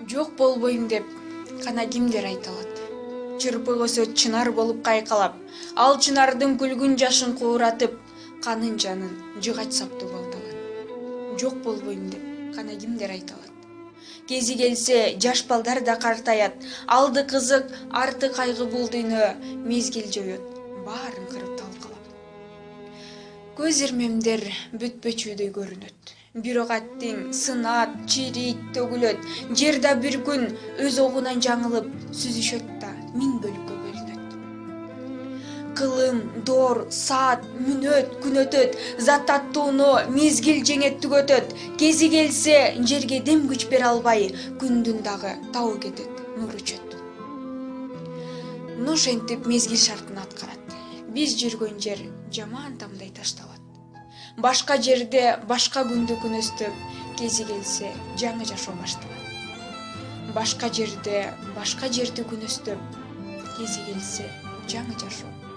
Жок болбойм деп кана кимдер айта алат? Чырпык өсөт чынар болуп кайкалап, ал чынардын күлгүн жашын кууратып, канын жанын жыгач саптуу балталат. Жок болбойм деп кана кимдер айта алат? Кези келсе жаш балдар да картаят, алды кызык, арты кайгы бул дүйнө, мезгил жоет, баарын кырып талкалап. Көз ирмемдер бүтпөчүдөй көрүнөт. Бирок аттиң сынат, чирийт, төгүлөт. Жерда бир күн өз огунан жаңылып, сүзүшөт да миң бөлүккө бөлүнөт. Кылым, доор, саат, мүнөт, күн өтөт. Зат аттууну мезгил жеңет түгөтөт. Кези келсе жерге дем күч бере албай, күндүн дагы табы кетет, нур өчөт. Мына ошентип мезгил шартын аткарат. Биз жүргөн жер жаман тамдай ташталат. Башка жерде башка күндү күнөстөп, кези келсе жаңы жашоо башталат. Башка жерде башка жерди күнөстөп, кези келсе жаңы жашоо